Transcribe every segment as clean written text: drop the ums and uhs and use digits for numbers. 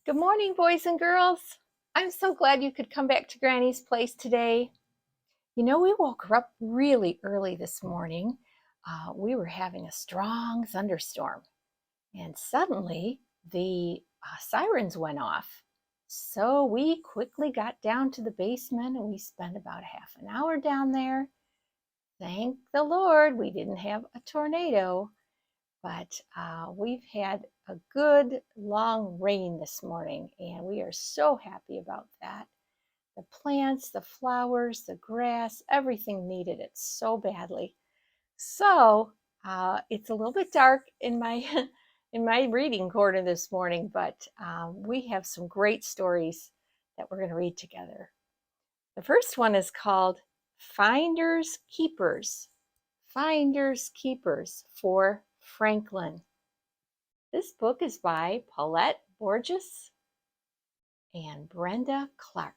Good morning, boys and girls. I'm so glad you could come back to Granny's place today. We woke her up really early this morning. We were having a strong thunderstorm, and suddenly the sirens went off. So we quickly got down to the basement and we spent about half an hour down there. Thank the Lord we didn't have a tornado. But we've had a good long rain this morning, and we are so happy about that. The plants, the flowers, the grass, everything needed it so badly. So it's a little bit dark in my in my reading corner this morning, but we have some great stories that we're going to read together. The first one is called Finders Keepers. Finders Keepers for Franklin. This book is by Paulette, Bourgeois, and Brenda Clark.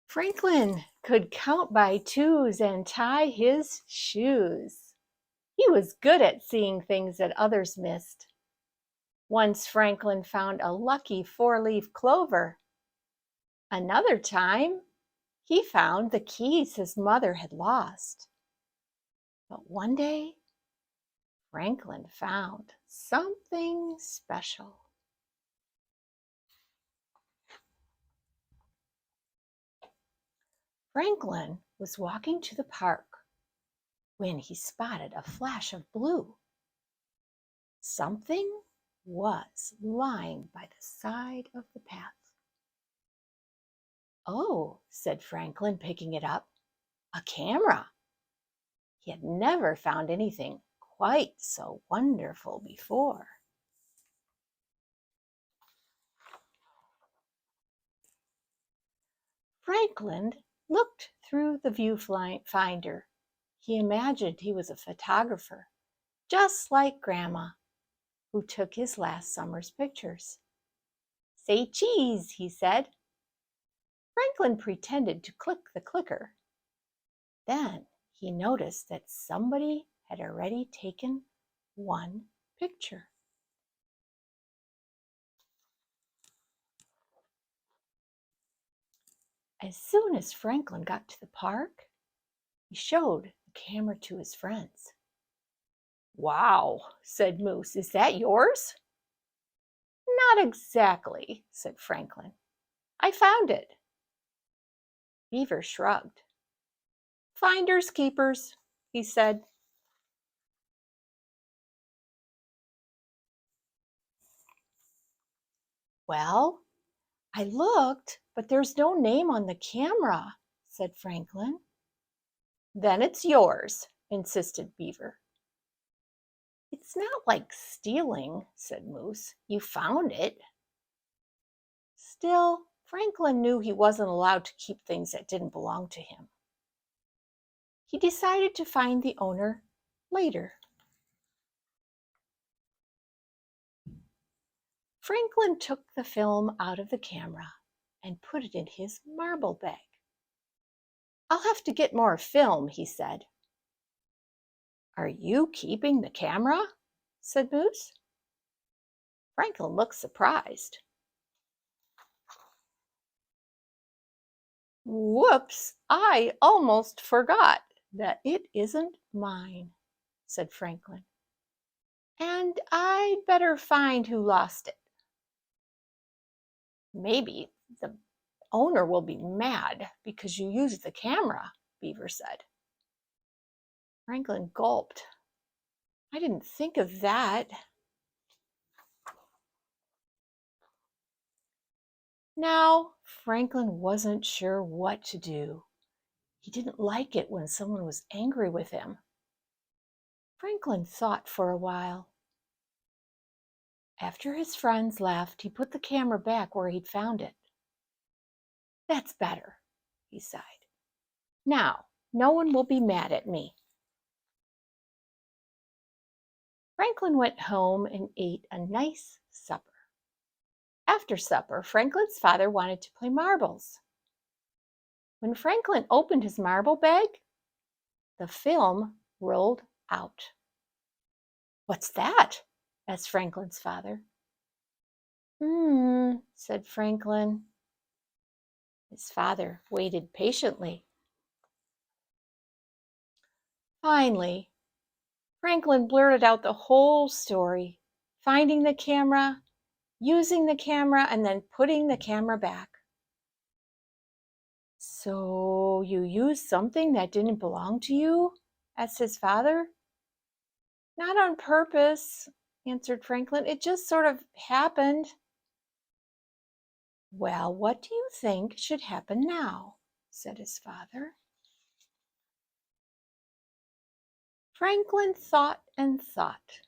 Franklin could count by twos and tie his shoes. He was good at seeing things that others missed. Once Franklin found a lucky four-leaf clover. Another time, he found the keys his mother had lost. But one day, Franklin found something special. Franklin was walking to the park when he spotted a flash of blue. Something was lying by the side of the path. "Oh," said Franklin, picking it up, "a camera." He had never found anything quite so wonderful before. Franklin looked through the viewfinder. He imagined he was a photographer, just like Grandma, who took his last summer's pictures. "Say cheese," he said. Franklin pretended to click the clicker. Then he noticed that somebody had already taken one picture. As soon as Franklin got to the park, he showed the camera to his friends. "Wow," said Moose, "is that yours?" "Not exactly," said Franklin. "I found it." Beaver shrugged. "Finders keepers," he said. "Well, I looked, but there's no name on the camera," said Franklin. "Then it's yours," insisted Beaver. "It's not like stealing," said Moose. "You found it." Still, Franklin knew he wasn't allowed to keep things that didn't belong to him. He decided to find the owner later. Franklin took the film out of the camera and put it in his marble bag. "I'll have to get more film," he said. "Are you keeping the camera?" said Moose. Franklin looked surprised. "Whoops, I almost forgot that it isn't mine," said Franklin. "And I'd better find who lost it." "Maybe the owner will be mad because you used the camera," Beaver said. Franklin gulped. "I didn't think of that." Now, Franklin wasn't sure what to do. He didn't like it when someone was angry with him. Franklin thought for a while. After his friends left, he put the camera back where he'd found it. "That's better," he sighed. "Now, no one will be mad at me." Franklin went home and ate a nice supper. After supper, Franklin's father wanted to play marbles. When Franklin opened his marble bag, the film rolled out. "What's that?" asked Franklin's father. Said Franklin. His father waited patiently. Finally, Franklin blurted out the whole story, finding the camera, using the camera, and then putting the camera back. "So you used something that didn't belong to you?" asked his father. "Not on purpose," answered Franklin. "It just sort of happened." "Well, what do you think should happen now?" said his father. Franklin thought and thought.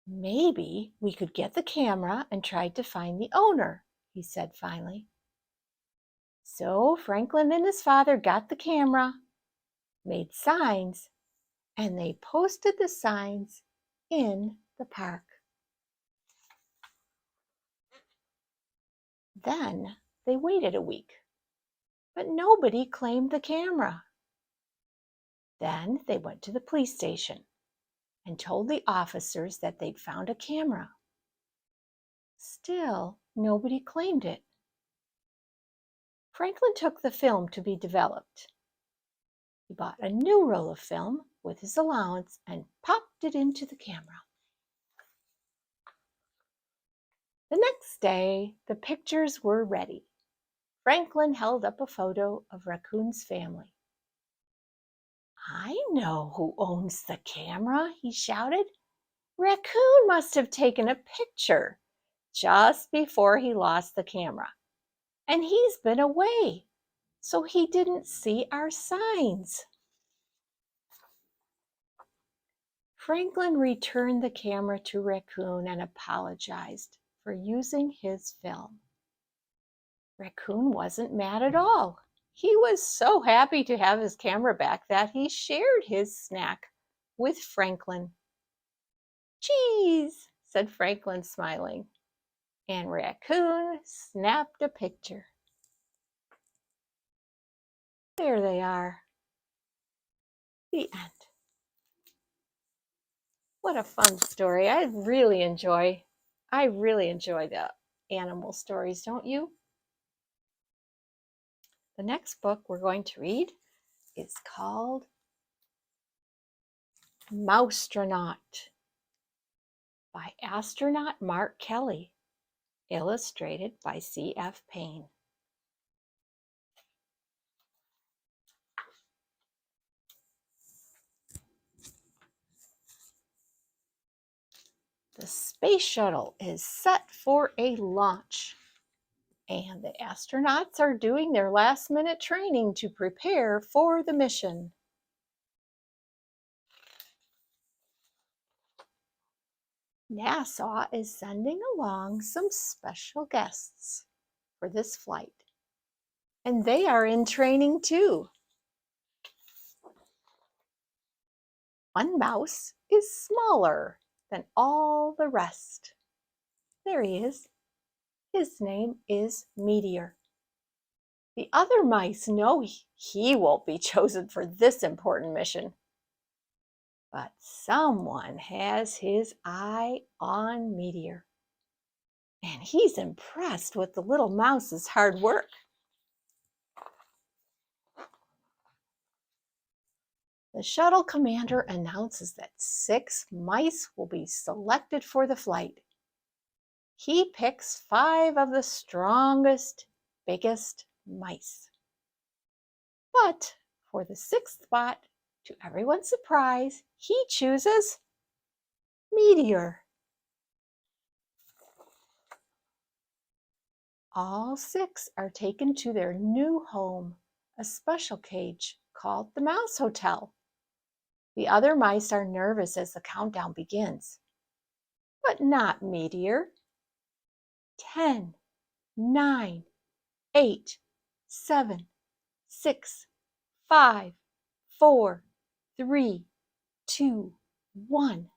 "Maybe we could get the camera and try to find the owner," he said finally. So Franklin and his father got the camera, made signs, and they posted the signs in the park. Then they waited a week, but nobody claimed the camera. Then they went to the police station and told the officers that they'd found a camera. Still, nobody claimed it. Franklin took the film to be developed. He bought a new roll of film with his allowance and popped it into the camera. The next day, the pictures were ready. Franklin held up a photo of Raccoon's family. "I know who owns the camera," he shouted. "Raccoon must have taken a picture just before he lost the camera. And he's been away, so he didn't see our signs." Franklin returned the camera to Raccoon and apologized for using his film. Raccoon wasn't mad at all. He was so happy to have his camera back that he shared his snack with Franklin. "Cheese," said Franklin, smiling, and Raccoon snapped a picture. There they are. The end. What a fun story. I really enjoy the animal stories, don't you? The next book we're going to read is called Mousetronaut by astronaut Mark Kelly, illustrated by C.F. Payne. The space shuttle is set for a launch, and the astronauts are doing their last-minute training to prepare for the mission. NASA is sending along some special guests for this flight, and they are in training too. One mouse is smaller than all the rest. There he is. His name is Meteor. The other mice know he won't be chosen for this important mission. But someone has his eye on Meteor, and he's impressed with the little mouse's hard work. The shuttle commander announces that 6 mice will be selected for the flight. He picks 5 of the strongest, biggest mice. But for the 6th spot, to everyone's surprise, he chooses Meteor. All 6 are taken to their new home, a special cage called the Mouse Hotel. The other mice are nervous as the countdown begins, but not Meteor. 10, 9, 8, 7, 6, 5, 4, 3, 2, 1.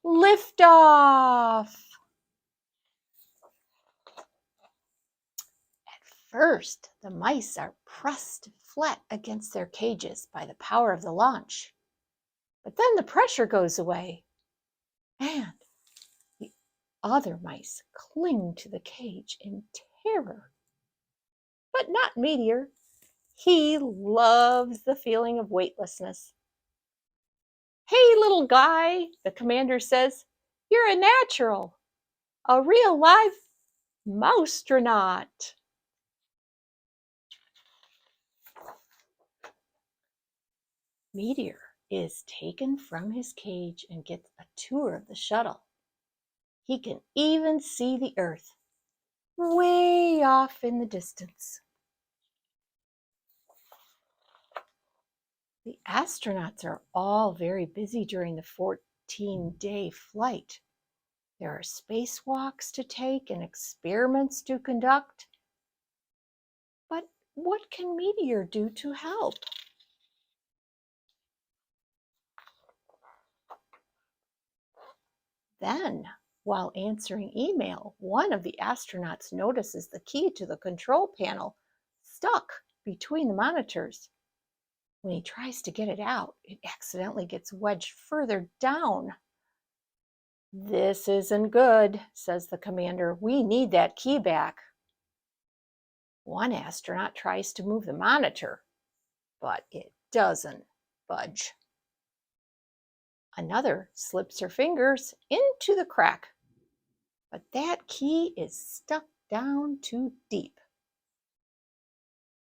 Lift off! First, the mice are pressed flat against their cages by the power of the launch. But then the pressure goes away, and the other mice cling to the cage in terror. But not Meteor. He loves the feeling of weightlessness. "Hey, little guy," the commander says, "you're a natural, a real live Maustronaut." Meteor is taken from his cage and gets a tour of the shuttle. He can even see the Earth way off in the distance. The astronauts are all very busy during the 14-day flight. There are spacewalks to take and experiments to conduct. But what can Meteor do to help? Then, while answering email, one of the astronauts notices the key to the control panel stuck between the monitors. When he tries to get it out, it accidentally gets wedged further down. "This isn't good," says the commander. "We need that key back." One astronaut tries to move the monitor, but it doesn't budge. Another slips her fingers into the crack, but that key is stuck down too deep.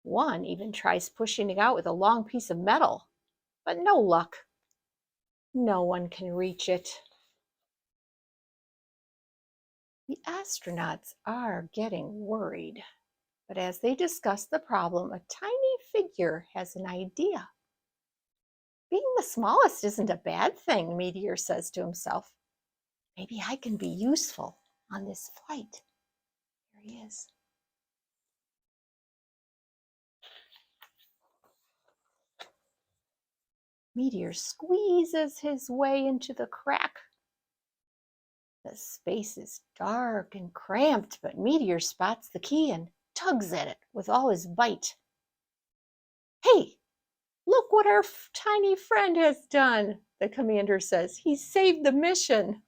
One even tries pushing it out with a long piece of metal, but no luck. No one can reach it. The astronauts are getting worried, but as they discuss the problem, a tiny figure has an idea. "Being the smallest isn't a bad thing," Meteor says to himself. "Maybe I can be useful on this flight." Here he is. Meteor squeezes his way into the crack. The space is dark and cramped, but Meteor spots the key and tugs at it with all his bite. "Hey, look what our tiny friend has done," the commander says. "He saved the mission."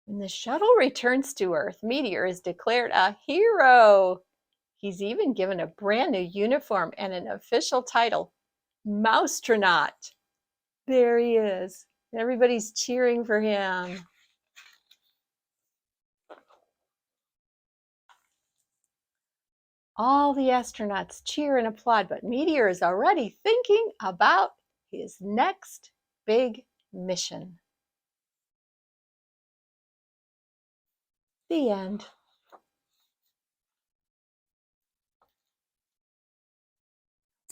When the shuttle returns to Earth, Meteor is declared a hero. He's even given a brand new uniform and an official title, Mousetronaut. There he is. Everybody's cheering for him. All the astronauts cheer and applaud, but Meteor is already thinking about his next big mission. The end.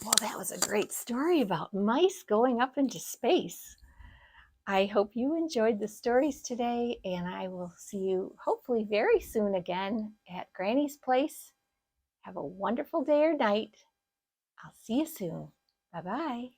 Well, that was a great story about mice going up into space. I hope you enjoyed the stories today, and I will see you hopefully very soon again at Granny's Place. Have a wonderful day or night. I'll see you soon. Bye-bye.